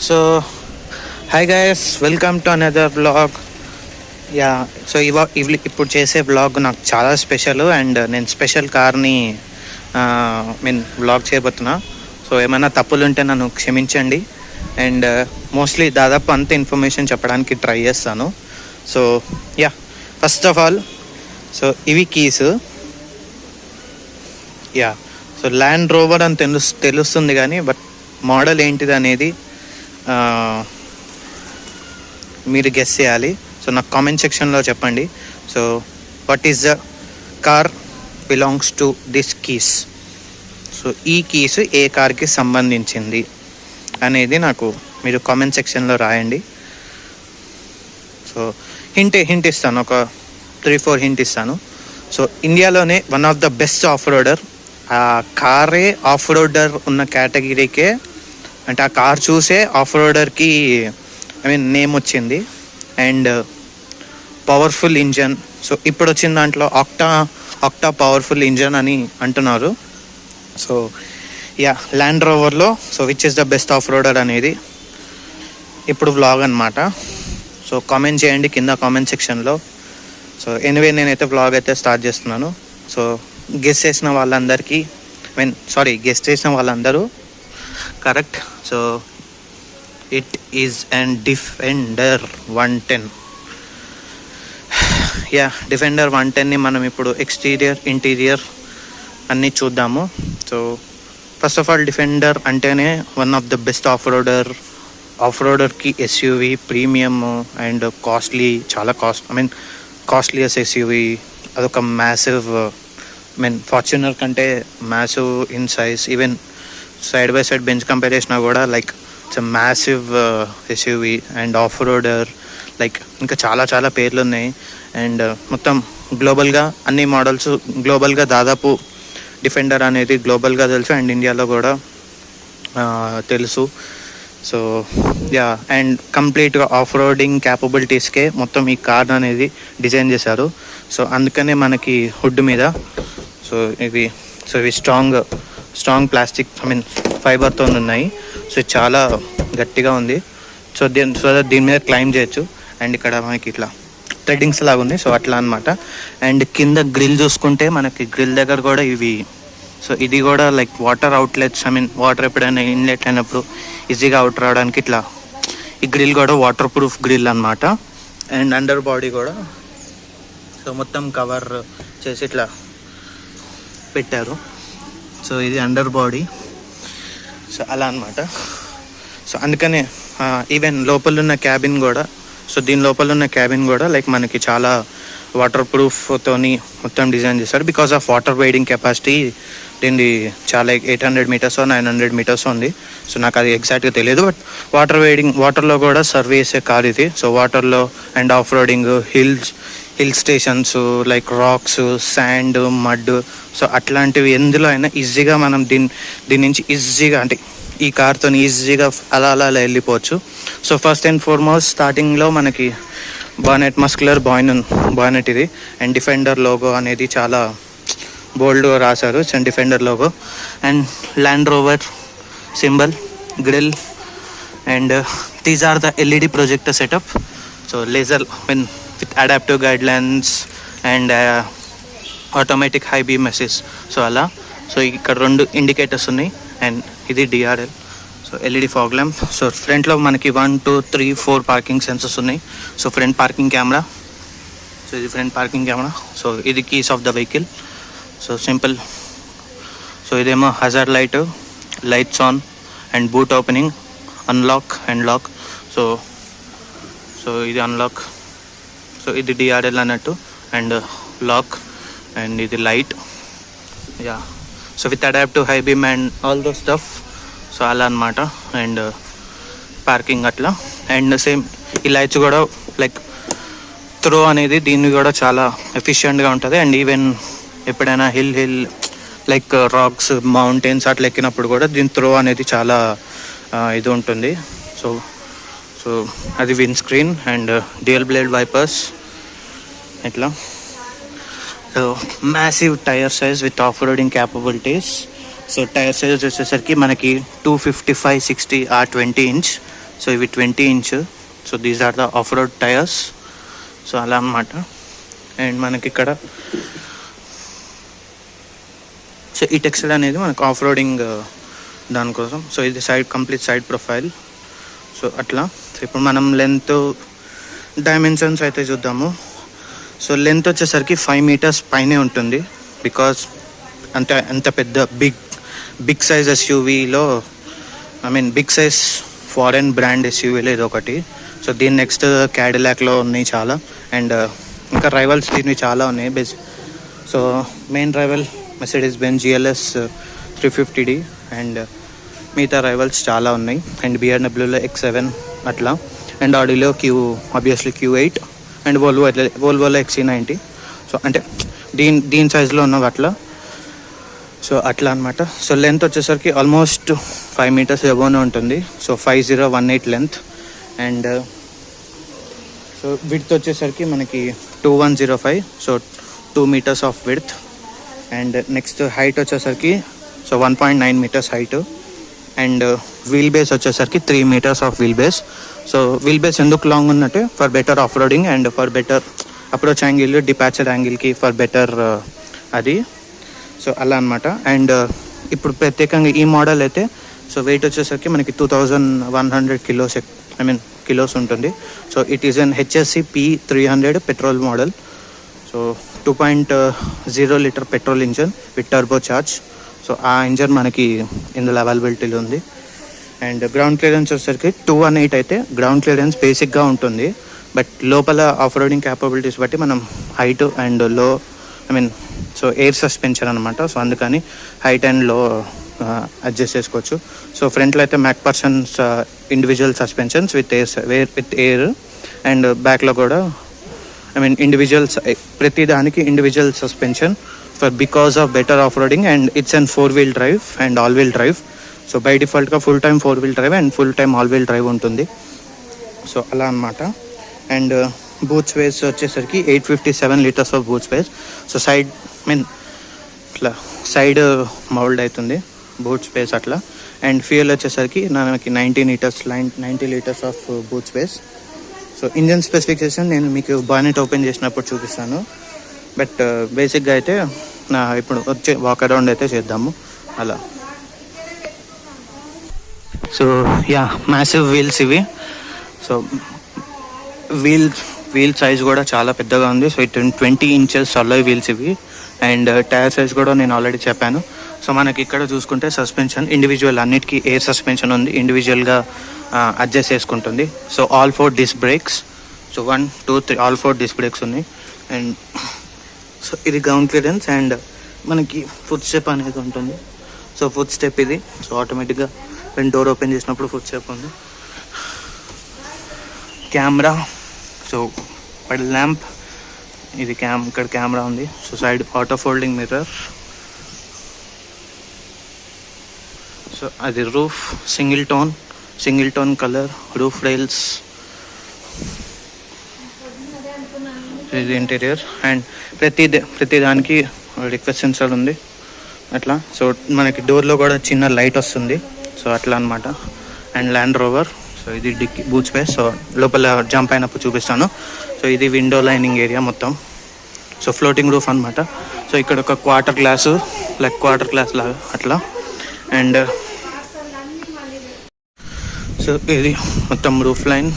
So hi guys, welcome to another vlog. Yeah, so ఇప్పుడు చేసే vlog నాకు చాలా స్పెషల్ అండ్ నేను స్పెషల్ కార్ని వ్లాగ్ చేయబోతున్నా. సో ఏమైనా తప్పులు ఉంటే నన్ను క్షమించండి అండ్ మోస్ట్లీ దాదాపు అంత ఇన్ఫర్మేషన్ చెప్పడానికి ట్రై చేస్తాను. So ya, first of all so ఇవి keys. Ya, so Land Rover అని తెలుస్తుంది కానీ బట్ మోడల్ ఏంటిది అనేది మీరు గెస్ చేయాలి. సో నాకు కామెంట్ సెక్షన్లో చెప్పండి. So what is the car belongs to this keys? So ఈ కీస్ ఏ కార్కి సంబంధించింది అనేది నాకు మీరు కామెంట్ సెక్షన్లో రాయండి. సో హింట్ ఇస్తాను, ఒక 3-4 హింట్ ఇస్తాను. సో ఇండియాలోనే one of the best off roader, ఆ కారే ఆఫ్ రోడర్ ఉన్న కేటగిరీకే, అంటే ఆ కార్ చూసే ఆఫ్ రోడర్కి నేమ్ వచ్చింది. And powerful engine. సో ఇప్పుడు వచ్చిన దాంట్లో ఆక్టా పవర్ఫుల్ ఇంజన్ అని అంటున్నారు. సో యా, ల్యాండ్ రోవర్లో so which is the best off roader అనేది ఇప్పుడు వ్లాగ్ అనమాట. సో కామెంట్ చేయండి కింద కామెంట్ సెక్షన్లో. సో ఎనివే నేనైతే వ్లాగ్ అయితే స్టార్ట్ చేస్తున్నాను. సో గెస్ చేసిన వాళ్ళందరూ correct. So it is and Defender 110. Ya, Defender 110ని మనం ఇప్పుడు ఎక్స్టీరియర్ ఇంటీరియర్ అన్నీ చూద్దాము. So first of all Defender అంటేనే one of the best off రోడర్కి ఎస్యూవీ, ప్రీమియం అండ్ కాస్ట్లీ, చాలా కాస్ట్లీయెస్ట్ ఎస్యూవీ. అదొక మ్యాసివ్, ఫార్చునర్ కంటే massive in size. Even side by side bench compare చేసినా కూడా like it's massive SUV and of రోడర్. Like ఇంకా చాలా పేర్లు ఉన్నాయి. అండ్ మొత్తం గ్లోబల్గా అన్ని మోడల్స్ గ్లోబల్గా దాదాపు డిఫెండర్ అనేది గ్లోబల్గా తెలుసు అండ్ ఇండియాలో కూడా తెలుసు. సో యా, అండ్ కంప్లీట్గా ఆఫ్ రోడింగ్ క్యాపబిలిటీస్కే మొత్తం ఈ కార్ అనేది డిజైన్ చేశారు. సో అందుకనే మనకి హుడ్ మీద ఇవి స్ట్రాంగ్ ప్లాస్టిక్ ఫైబర్తో ఉన్నాయి. సో చాలా గట్టిగా ఉంది. సో దీని మీద క్లైమ్ చేయొచ్చు. అండ్ ఇక్కడ మనకి ఇట్లా థ్రెడ్డింగ్స్ లాగా ఉంది. సో అట్లా అనమాట. అండ్ కింద గ్రిల్ చూసుకుంటే మనకి గ్రిల్ దగ్గర కూడా ఇవి, సో ఇది కూడా లైక్ వాటర్ అవుట్లెట్స్, వాటర్ ఎప్పుడైనా ఇన్లెట్ అయినప్పుడు ఈజీగా అవుట్ రావడానికి ఇట్లా ఈ గ్రిల్ కూడా వాటర్ ప్రూఫ్ గ్రిల్ అనమాట. అండ్ అండర్ బాడీ కూడా సో మొత్తం కవర్ చేసి ఇట్లా పెట్టారు. సో ఇది అండర్ బాడీ. సో అలా అనమాట. సో అందుకనే ఈవెన్ లోపల ఉన్న క్యాబిన్ కూడా, సో దీని లోపల ఉన్న క్యాబిన్ కూడా లైక్ మనకి చాలా వాటర్ ప్రూఫ్తోని మొత్తం డిజైన్ చేశారు. బికాస్ ఆఫ్ వాటర్ వెయిడింగ్ కెపాసిటీ దీన్ని చాలా 800 మీటర్స్ 900 మీటర్స్ ఉంది. సో నాకు అది ఎగ్జాక్ట్గా తెలియదు. బట్ వాటర్లో కూడా సర్వ్ చేసే కార్ ఇది. సో వాటర్లో and off roading, hill stations like rocks, sand, mud, so అట్లాంటివి ఎందులో అయినా ఈజీగా మనం దీని నుంచి ఈజీగా, అంటే ఈ కార్తో ఈజీగా అలా వెళ్ళిపోవచ్చు. సో ఫస్ట్ అండ్ ఫార్మోస్ట్ స్టార్టింగ్లో మనకి మస్కులర్ బానెట్ ఇది. అండ్ డిఫెండర్ లోగో అనేది చాలా బోల్డ్గా రాశారు. Defender logo and Land Rover symbol, grille, and these are the LED projector setup. So laser with adaptive guidelines and automatic high beam assist. So అలా. So ఇక్కడ 2 indicators ఉన్నాయి and ఇది DRL. So LED fog lamp. So ఫ్రంట్లో మనకి 1, 2, 3, 4 parking sensors ఉన్నాయి. So front parking camera. So ఇది front parking camera. So ఇది keys of the vehicle. So simple. So ఇదేమో hazard lights on and boot opening, unlock and lock. So ఇది unlock. So ఇది DRL అన్నట్టు and lock. And ఇది light. Ya, so with adaptive high beam and all those stuff. So అలా అనమాట. And parking అట్లా. And same ఈ lights కూడా like throw అనేది దీన్ని కూడా చాలా ఎఫిషియెంట్గా ఉంటుంది. అండ్ ఈవెన్ ఎప్పుడైనా హిల్ లైక్ రాక్స్, మౌంటైన్స్ అట్లా ఎక్కినప్పుడు కూడా దీని త్రో అనేది చాలా ఇది ఉంటుంది. సో అది wind screen and dual blade wipers ఇట్లా. So massive tyre size with off roading capabilities. So tyre size వచ్చేసరికి మనకి 255/60 R20 ఇంచ్ సో ఇవి 20 inch. So these are the off road tyres. So అలా అన్నమాట. అండ్ మనకి ఇక్కడ so ఈ texture అనేది మనకు ఆఫ్ రోడింగ్ దానికోసం. సో ఇది కంప్లీట్ సైడ్ ప్రొఫైల్. సో అట్లా. సో ఇప్పుడు మనం లెంత్ డైమెన్షన్స్ అయితే చూద్దాము. సో లెంత్ వచ్చేసరికి 5 మీటర్స్ పైనే ఉంటుంది. బికాస్ అంత పెద్ద బిగ్ సైజ్ ఎస్యూవీలో బిగ్ సైజ్ ఫారెన్ బ్రాండ్ ఎస్యూవీలో ఇది ఒకటి. సో దీని నెక్స్ట్ క్యాడిలాక్లో ఉన్నాయి చాలా. అండ్ ఇంకా రైవల్స్ దీనివి చాలా ఉన్నాయి. So main rival Mercedes Benz GLS 350D and మిగతా రైవల్స్ చాలా ఉన్నాయి. అండ్ BMWలో X7 అట్లా. అండ్ ఆడీలో ఆబ్వియస్లీ Q8 అండ్ వోల్వోలో XC90. సో అంటే దీని సైజులో ఉన్నవి అట్లా. సో అట్లా అనమాట. సో లెంత్ వచ్చేసరికి ఆల్మోస్ట్ 5 మీటర్స్ ఎబోనే ఉంటుంది. So 5018 length. And so width వచ్చేసరికి మనకి 2105. So 2 metres of width. And next height వచ్చేసరికి so 1.9 metres height. And wheel base వచ్చేసరికి 3 metres of wheel base. So wheel base ఎందుకు లాంగ్ ఉన్నట్టే for better off roading and for better approach angle, departure యాంగిల్కి for better అది. So అలా అనమాట. And ఇప్పుడు ప్రత్యేకంగా ఈ మోడల్ అయితే సో వెయిట్ వచ్చేసరికి మనకి 2100 కిలోస్ ఉంటుంది. So it is an HSC P300 petrol model. So 2.0 litre petrol engine with turbo charge. So ఆ ఇంజన్ మనకి ఇందులో అవైలబిలిటీలో ఉంది. అండ్ గ్రౌండ్ క్లియరెన్స్ వచ్చేసరికి 218 అయితే గ్రౌండ్ క్లియరెన్స్ బేసిక్గా ఉంటుంది. బట్ లోపల ఆఫ్ రోడింగ్ క్యాపబిలిటీస్ బట్టి మనం height and low so air suspension అనమాట. సో అందుకని హైట్ అండ్ లో అడ్జస్ట్ చేసుకోవచ్చు. సో ఫ్రంట్లో అయితే MacPhersons individual suspensions with air and బ్యాక్లో కూడా ఇండివిజువల్స్ ప్రతి దానికి individual suspension for because of better off roading. And it's and 4-wheel drive and ఆల్-wheel డ్రైవ్. సో బై డిఫాల్ట్గా full time 4-wheel drive and full time ఆల్-wheel drive ఉంటుంది. So అలా అనమాట. అండ్ బూట్ స్పేస్ వచ్చేసరికి 857 litres of boot space. So ఇట్లా side mould అవుతుంది boot space అట్లా. అండ్ ఫ్యూయల్ వచ్చేసరికి మనకి 90 litres of boot space. So engine specification నేను మీకు బానెట్ ఓపెన్ చేసినప్పుడు చూపిస్తాను. బట్ బేసిక్గా అయితే ఇప్పుడు వచ్చే వాక్ అరౌండ్ అయితే చేద్దాము అలా. సో మ్యాసివ్ వీల్స్ ఇవి. సో వీల్ సైజ్ కూడా చాలా పెద్దగా ఉంది. సో 20 ఇంచెస్ అల్లాయ్ వీల్స్ ఇవి. అండ్ టైర్ సైజ్ కూడా నేను ఆల్రెడీ చెప్పాను. సో మనకి ఇక్కడ చూసుకుంటే సస్పెన్షన్ ఇండివిజువల్ అన్నిటికీ ఎయిర్ సస్పెన్షన్ ఉంది. ఇండివిజువల్గా అడ్జస్ట్ చేసుకుంటుంది. So all 4 disc brakes. So 1, 2, 3 all 4 disc brakes ఉన్నాయి. అండ్ సో ఇది గ్రౌండ్ క్లియరెన్స్. అండ్ మనకి ఫుట్ స్టెప్ అనేది ఉంటుంది. సో ఫుట్ స్టెప్ ఇది. సో ఆటోమేటిక్గా డోర్ ఓపెన్ చేసినప్పుడు ఫుట్ స్టెప్ ఉంది. కెమెరా. సో ల్యాంప్ ఇది ఇక్కడ కెమెరా ఉంది. So side auto folding mirror. So అది roof single tone colour roof rails. ఇది ఇంటీరియర్. అండ్ ప్రతి దానికి రిక్వెస్ట్ సెన్సార్ ఉంది అట్లా. సో మనకి డోర్లో కూడా చిన్న లైట్ వస్తుంది. సో అట్లా అనమాట. And Land rover. సో ఇది డిక్కీ బూట్ స్పేస్. సో లోపల జంప్ అయినప్పుడు చూపిస్తాను. సో ఇది విండో లైనింగ్ ఏరియా మొత్తం. సో ఫ్లోటింగ్ రూఫ్ అనమాట. సో ఇక్కడ ఒక క్వార్టర్ గ్లాస్ లాగా అట్లా. అండ్ సో ఇది మొత్తం roof line.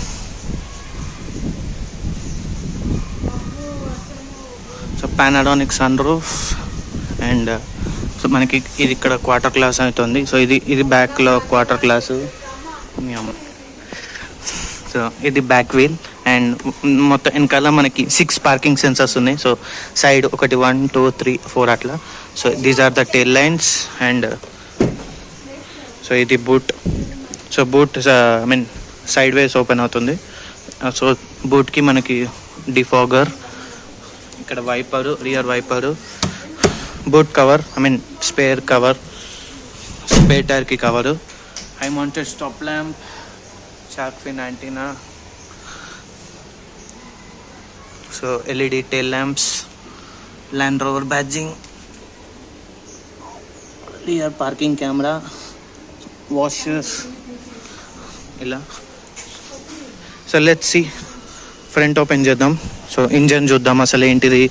So panoramic sun roof. And so మనకి ఇది ఇక్కడ క్వార్టర్ గ్లాస్ అవుతుంది. సో ఇది బ్యాక్లో క్వార్టర్ గ్లాసు. సో ఇది బ్యాక్ వీల్. అండ్ మొత్తం వెనకాల మనకి 6 పార్కింగ్ సెన్సర్స్ ఉన్నాయి. సో సైడ్ 1, 2, 3, 4 అట్లా. So these are the tail lines. And so ఇది boot. So boot sideways open అవుతుంది. సో బూట్కి మనకి డిఫాగర్, ఇక్కడ wiper, rear wiper, boot cover spare cover, spare టైర్కి cover, high mounted stop lamp, shark fin antenna. So LED tail lamps, Land Rover badging, rear parking camera, washers ఇలా. So let's see, front open చేద్దాం. So engine చూద్దాం అసలు ఏంటిది,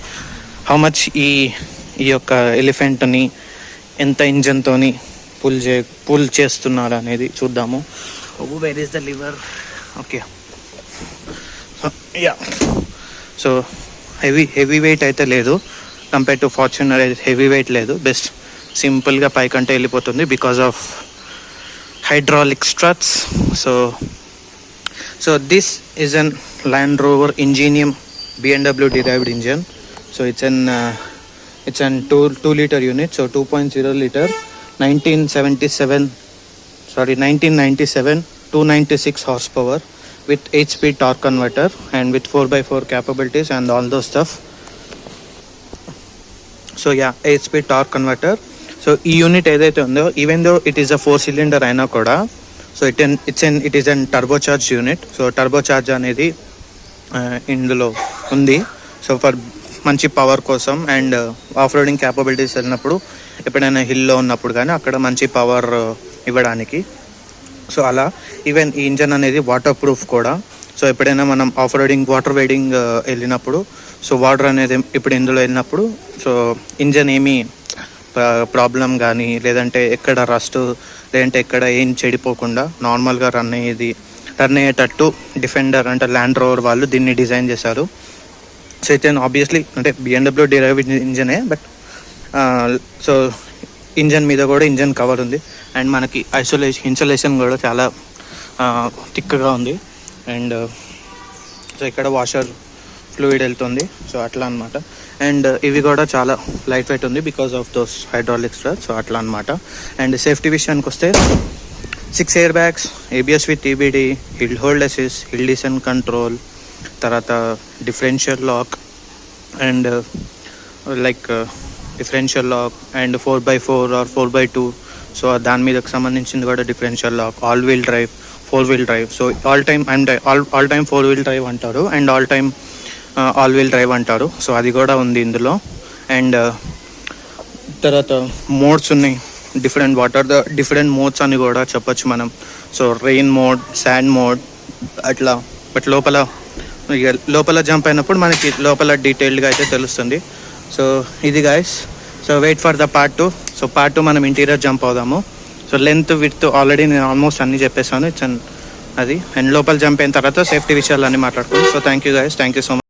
how much ఈ యొక్క ఎలిఫెంట్ని ఎంత ఇంజన్తోని pull చేస్తున్నారు అనేది చూద్దాము. Where is the lever? Okay, ya. So heavy weight అయితే లేదు, compare to Fortuner heavy weight లేదు. బెస్ట్ సింపుల్గా పైకంటే వెళ్ళిపోతుంది because of hydraulic struts. So this is an Land Rover Ingenium BMW derived engine. So it's an 2 liter unit, so 2.0 liter 1997 296 horsepower with 8-speed torque converter and with 4x4 capabilities and all those stuff. So yeah, 8-speed torque converter. So ఈ unit ఏదైతే ఉందో, even though it is a 4-cylinder అయినా కూడా, so it is an turbocharge unit. So turbocharge అనేది ఇందులో ఉంది. So for మంచి power కోసం అండ్ ఆఫ్ రోడింగ్ క్యాపబిలిటీస్ వెళ్ళినప్పుడు, ఎప్పుడైనా హిల్లో ఉన్నప్పుడు కానీ అక్కడ మంచి పవర్ ఇవ్వడానికి. సో అలా ఈవెన్ ఈ ఇంజన్ అనేది వాటర్ ప్రూఫ్ కూడా. సో ఎప్పుడైనా మనం ఆఫ్ రోడింగ్ వాటర్ రైడింగ్ వెళ్ళినప్పుడు, సో వాటర్ అనేది ఇప్పుడు ఇందులో వెళ్ళినప్పుడు, సో ఇంజన్ ఏమీ ప్రాబ్లం కానీ లేదంటే ఎక్కడ రస్ట్ లేదంటే ఎక్కడ ఏం చెడిపోకుండా నార్మల్గా రన్ అయ్యేటట్టు డిఫెండర్ అంటే ల్యాండ్ రోవర్ వాళ్ళు దీన్ని డిజైన్ చేశారు. సో అయితే ఆబ్వియస్లీ అంటే BMW derived ఇంజనే, బట్ సో ఇంజన్ మీద కూడా ఇంజన్ కవర్ ఉంది అండ్ మనకి ఇన్సులేషన్ కూడా చాలా థిక్గా ఉంది. అండ్ సో ఇక్కడ వాషర్ ఫ్లూయిడ్ వెళ్తుంది, సో అట్లా అనమాట. అండ్ ఇవి కూడా చాలా లైట్ వెయిట్ ఉంది because of those hydraulic struts. So అట్లా అనమాట. అండ్ సేఫ్టీ విషయానికి వస్తే 6 air bags, ABS with EBD, hill hold assist, hill descent control, తర్వాత differential lock and differential lock and 4x4 or 4x2. So దాని మీదకి సంబంధించింది కూడా differential lock, all wheel drive, 4-wheel drive. So all time 4-wheel drive అంటారు and all time all wheel drive అంటారు. So అది కూడా ఉంది ఇందులో. అండ్ తర్వాత మోడ్స్ ఉన్నాయి, డిఫరెంట్ మోడ్స్ అని కూడా చెప్పొచ్చు మనం. So rain mode, sand mode అట్లా. బట్ లోపల జంప్ అయినప్పుడు మనకి లోపల డీటెయిల్డ్గా అయితే తెలుస్తుంది. సో ఇది guys. So wait for the part 2. So part 2 మనం ఇంటీరియర్ జంప్ అవుదాము. సో లెంత్ విడ్త్ ఆల్రెడీ నేను ఆల్మోస్ట్ అన్నీ చెప్పేసాను. అది అండ్ లోపల జంప్ అయిన తర్వాత సేఫ్టీ విషయాలు అన్నీ మాట్లాడుకోండి. So thank you guys, thank you so much.